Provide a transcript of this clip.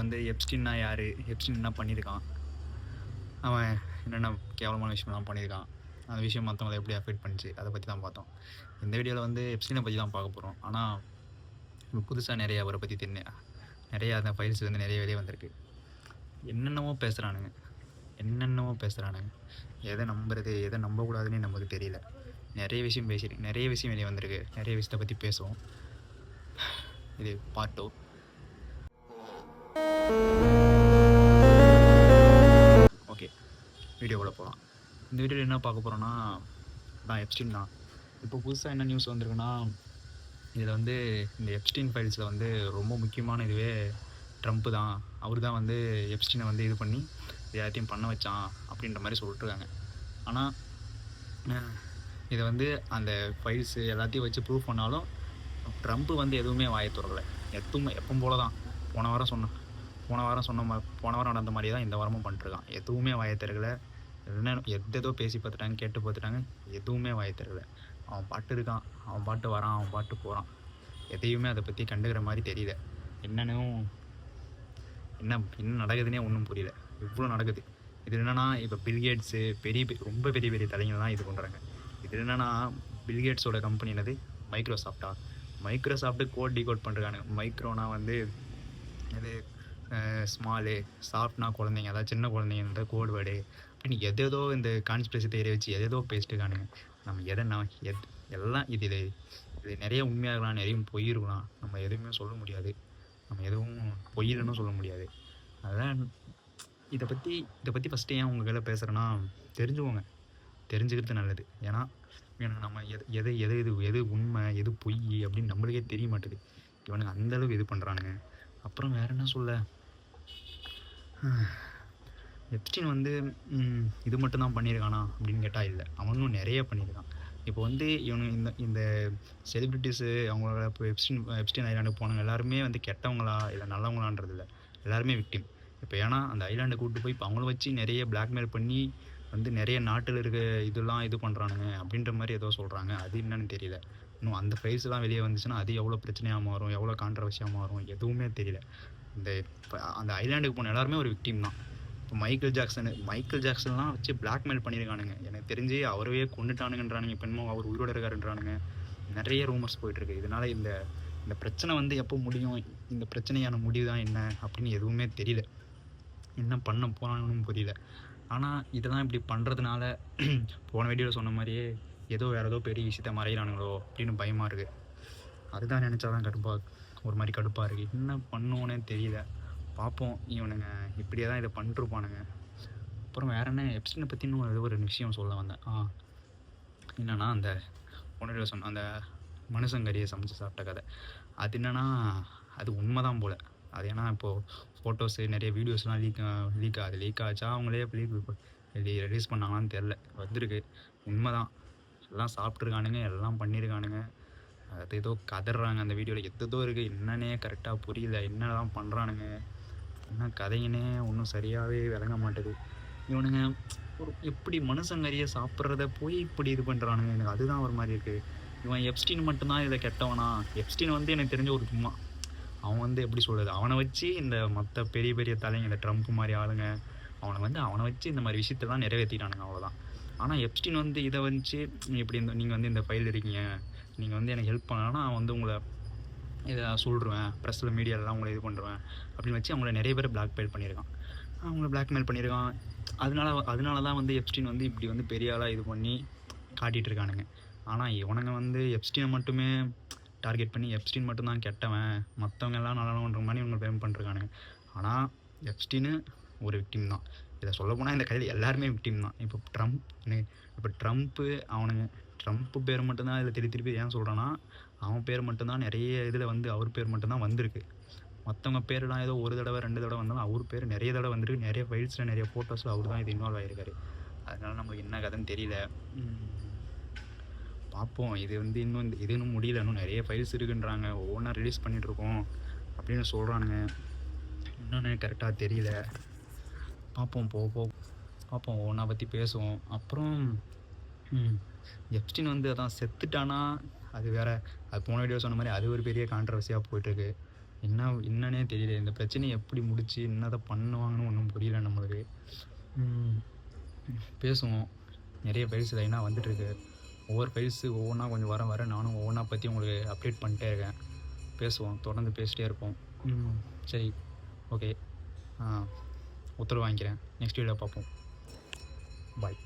வந்து எப்ஸ்டின்னா யார், எப்ஸ்டின் என்ன பண்ணியிருக்கான், அவன் என்னென்ன கேவலமான விஷயம்லாம் பண்ணியிருக்கான், அந்த விஷயம் மற்றவங்களை எப்படி அஃபெக்ட் பண்ணிச்சு, அதை பற்றி தான் பார்த்தோம். இந்த வீடியோவில் வந்து எப்ஸ்டினை பற்றி தான் பார்க்க போகிறோம். ஆனால் இப்போ புதுசாக நிறைய அவரை பற்றி நிறையா அந்த ஃபைல்ஸ் வந்து நிறைய வெளியே வந்திருக்கு. என்னென்னமோ பேசுகிறானுங்க, எதை நம்புறது எதை நம்பக்கூடாதுன்னு நமக்கு தெரியல. நிறைய விஷயம் நிறைய விஷயம் வெளியே வந்திருக்கு. நிறைய விஷயத்தை பற்றி பேசுவோம். இது பார்ட் 2. ஓகே, வீடியோக்குள்ளே போகலாம். இந்த வீடியோவில் என்ன பார்க்க போகிறோன்னா, நான் எப்ஸ்டின் தான். இப்போ புதுசாக என்ன நியூஸ் வந்திருக்குன்னா, இதில் வந்து இந்த எப்ஸ்டின் ஃபைல்ஸில் வந்து ரொம்ப முக்கியமான இதுவே ட்ரம்ப்பு தான். அவர் தான் வந்து எப்ஸ்டினை வந்து இது பண்ணி எல்லாத்தையும் பண்ண வச்சான் அப்படின்ற மாதிரி சொல்லிட்டுருக்காங்க. ஆனால் இதை வந்து அந்த ஃபைல்ஸு எல்லாத்தையும் வச்சு ப்ரூவ் பண்ணாலும் ட்ரம்ப்பு வந்து எதுவுமே வாயை திறக்கலை. எப்பவும் போல தான் போன வாரம் நடந்த மாதிரி தான் இந்த வாரமும் பண்ணிட்டுருக்கான். எதுவுமே வாயை திறக்கலை. எதோ பேசி பார்த்துட்டாங்க, கேட்டு பார்த்துட்டாங்க, எதுவுமே வாயை திறக்கலை. அவன் பாட்டு இருக்கான், அவன் பாட்டு வரான், அவன் பாட்டு போகிறான். எதையுமே அதை பற்றி கண்டுக்கிற மாதிரி தெரியல. என்ன நடக்குதுன்னே ஒன்றும் புரியல. இவ்வளோ நடக்குது. இது என்னென்னா, இப்போ பில்கேட்ஸு ரொம்ப பெரிய பெரிய தலைங்கள்லாம் இது பண்ணுறாங்க. இது என்னென்னா, பில்கேட்ஸோட கம்பெனி என்னது, மைக்ரோசாஃப்ட்டு கோட் டிகோட் பண்ணுறாங்க. மைக்ரோனா வந்து இது ஸ்மாலு, சாஃப்ட்னா குழந்தைங்க, அதாவது சின்ன குழந்தைங்க, இந்த கோட் வேர்டு அப்படின்னு எதேதோ இந்த கான்ஸ்பிரசி தேரி வச்சு எதேதோ பேசிட்டுருக்கானுங்க. நம்ம எல்லாம் இது நிறைய உண்மையாக இருக்கலாம், நிறைய பொய் இருக்கலாம். நம்ம எதுவுமே சொல்ல முடியாது. நம்ம எதுவும் பொய்யில்னு சொல்ல முடியாது. அதான் இதை பற்றி ஃபஸ்ட்டு ஏன் உங்கள் கையில் பேசுகிறேன்னா, தெரிஞ்சுக்கிறது நல்லது. ஏன்னா நம்ம எது உண்மை எது பொய் அப்படின்னு நம்மளுக்கே தெரிய மாட்டுது. இவனுங்க அந்தளவுக்கு இது பண்ணுறானுங்க. அப்புறம் வேறு என்ன சொல்ல, எப்ஸ்டின் வந்து இது மட்டும்தான் பண்ணியிருக்கானா அப்படின்னு கேட்டால் இல்லை, அவனும் நிறைய பண்ணியிருக்கான். இப்போ வந்து இவனு இந்த செலிப்ரிட்டிஸு அவங்களோட இப்போ எப்ஸ்டின் ஐலாண்டுக்கு போனவங்க எல்லாருமே வந்து கெட்டவங்களா இல்லை நல்லவங்களான்றது இல்லை, எல்லாருமே விக்டிம். இப்போ ஏன்னா அந்த ஐலாண்டை கூப்பிட்டு போய் இப்போ அவங்கள வச்சு நிறைய பிளாக்மெயில் பண்ணி வந்து நிறைய நாட்டில் இருக்க இதெல்லாம் இது பண்ணுறானுங்க அப்படின்ற மாதிரி ஏதோ சொல்கிறாங்க. அது என்னன்னு தெரியல. இன்னும் அந்த ஃபைல்ஸ்லாம் வெளியே வந்துச்சுன்னா அது எவ்வளோ பிரச்சனையாக மாறும், எவ்வளோ கான்ட்ரவர்சியாக மாறும், எதுவுமே தெரியல. அந்த ஐலாண்டுக்கு போன எல்லாருமே ஒரு விக்டிம் தான். இப்போ மைக்கேல் ஜாக்சன்லாம் வச்சு பிளாக்மெயில் பண்ணியிருக்கானுங்க. எனக்கு தெரிஞ்சு அவரவே கொண்டுட்டானுங்கன்றானுங்க. இப்போ இன்னும் அவர் உயிரோடு இருக்காருன்றானுங்க. நிறைய ரூமர்ஸ் போயிட்டுருக்கு. இதனால் இந்த பிரச்சனை வந்து எப்போ முடியும், இந்த பிரச்சனையான முடிவு தான் என்ன அப்படின்னு எதுவுமே தெரியல. என்ன பண்ண போனான்னு புரியல. ஆனால் இதெல்லாம் இப்படி பண்ணுறதுனால போன வீடியோவில் சொன்ன மாதிரியே வேறு ஏதோ பெரிய விஷயத்த மறையிறானுங்களோ அப்படின்னு பயமாக இருக்குது. அதுதான் நினச்சாதான் ஒரு மாதிரி கடுப்பாக இருக்குது. என்ன பண்ணுவோன்னே தெரியல. பார்ப்போம். இவனுங்க இப்படியே தான் இதை பண்ணிட்டுருப்பானுங்க. அப்புறம் வேறு என்ன, எப்ஸ்டினை பற்றி இன்னும் ஏதோ ஒரு விஷயம் சொல்ல வந்தேன். என்னென்னா, அந்த உணர்வில் சொன்ன அந்த மனுஷங்கறியை சமைச்சு சாப்பிட்ட கதை, அது என்னென்னா அது உண்மை தான் போல். அது ஏன்னா இப்போது ஃபோட்டோஸு நிறைய வீடியோஸ்லாம் லீக் ஆச்சா, அவங்களே ரிலீஸ் பண்ணாங்களான்னு தெரில, வந்திருக்கு. உண்மை தான். எல்லாம் சாப்பிட்ருக்கானுங்க, எல்லாம் பண்ணியிருக்கானுங்க. அது ஏதோ கதறாங்க அந்த வீடியோவில், எதோ இருக்குது. என்னன்னே கரெக்டாக புரியல. என்ன தான் பண்ணுறானுங்க, என்ன கதைங்கன்னே ஒன்றும் சரியாகவே விளங்க மாட்டேது. இவனுங்க எப்படி மனுஷங்கறியை சாப்பிட்றத போய் இப்படி இது பண்ணுறானுங்க. எனக்கு அதுதான் ஒரு மாதிரி இருக்குது. இவன் எப்ஸ்டின் மட்டும்தான் இதில் கெட்டவனா? எப்ஸ்டின் வந்து எனக்கு தெரிஞ்ச ஒரு சும்மா, அவன் வந்து எப்படி சொல்கிறது, அவனை வச்சு இந்த மற்ற பெரிய பெரிய தலைங்க, இந்த ட்ரம்ப் மாதிரி ஆளுங்க, அவனை வச்சு இந்த மாதிரி விஷயத்தெல்லாம் நிறைவேற்றிட்டானுங்க, அவ்வளோதான். ஆனால் எப்ஸ்டின் வந்து இதை வச்சு இப்படி நீங்கள் வந்து இந்த ஃபைல் இருக்கீங்க, நீங்கள் வந்து எனக்கு ஹெல்ப் பண்ணலன்னா நான் வந்து உங்களை இதை சொல்லிடுவேன், ப்ரெஸ்ஸில் மீடியாலெலாம் உங்களை இது பண்ணுறேன் அப்படின்னு வச்சு அவங்கள நிறைய பேர் பிளாக்மெயில் பண்ணியிருக்கான். அதனால தான் வந்து எப்ஸ்டின் வந்து இப்படி வந்து பெரிய ஆளாக இது பண்ணி காட்டிகிட்டு இருக்கானுங்க. ஆனால் இவனுங்க வந்து எப்ஸ்டினை மட்டுமே டார்கெட் பண்ணி எப்ஸ்டின் மட்டும்தான் கெட்டவன், மற்றவங்க எல்லாம் நல்லவன்ற மாதிரி இவங்க பேம் பண்ணிருக்கானுங்க. ஆனால் எப்ஸ்டின்னு ஒரு விக்டிம் தான். இதை சொல்ல போனால் இந்த கதையில் எல்லாருமே விக்டிம் தான். இப்போ ட்ரம்ப்பு ட்ரம்ப்பு பேர் மட்டும்தான் இதில் திருப்பி ஏன் சொல்கிறான்னா, அவன் பேர் மட்டும்தான் நிறைய இதில் வந்து அவர் பேர் மட்டும்தான் வந்திருக்கு. மற்றவங்க பேர்லாம் ஏதோ ஒரு தடவை 2 தடவை வந்தாலும் அவர் பேர் நிறைய தடவை வந்திருக்கு. நிறைய ஃபைல்ஸில் நிறைய ஃபோட்டோஸில் அவர் தான் இது இன்வால்வ் ஆகிருக்காரு. அதனால நம்மளுக்கு என்ன கதைன்னு தெரியல. பார்ப்போம். இது வந்து இன்னும் முடியல. இன்னும் நிறைய ஃபைல்ஸ் இருக்குன்றாங்க, ஒவ்வொன்றா ரிலீஸ் பண்ணிகிட்ருக்கோம் அப்படின்னு சொல்கிறானுங்க. இன்னொன்று கரெக்டாக தெரியல. பார்ப்போம், பார்ப்போம், ஒவ்வொன்றா பற்றி பேசுவோம். அப்புறம் எப்ஸ்டின் வந்து அதான் செத்துட்டானா அது வேறு. அது போன வீடியோ சொன்ன மாதிரி அது ஒரு பெரிய கான்ட்ரவர்சியாக போயிட்டுருக்கு. என்னன்னே தெரியல. இந்த பிரச்சனைய எப்படி முடிச்சு என்னத்த பண்ணுவாங்கன்னு ஒண்ணும் புரியல நம்மளுக்கு. ம். பேசுவோம். நிறைய ஃபைல்ஸ் லைனா வந்துட்டுருக்கு. ஒவ்வொரு ஃபைல்ஸு ஒவ்வொன்றா கொஞ்சம் வர வர நானும் ஒவ்வொன்றா பற்றி உங்களுக்கு அப்டேட் பண்ணிட்டே இருக்கேன். பேசுவோம். தொடர்ந்து பேசிட்டே இருப்போம். சரி. ஓகே. உத்தரவு வாங்கிக்கிறேன். நெக்ஸ்ட் வீடியோல பார்ப்போம். பாய்.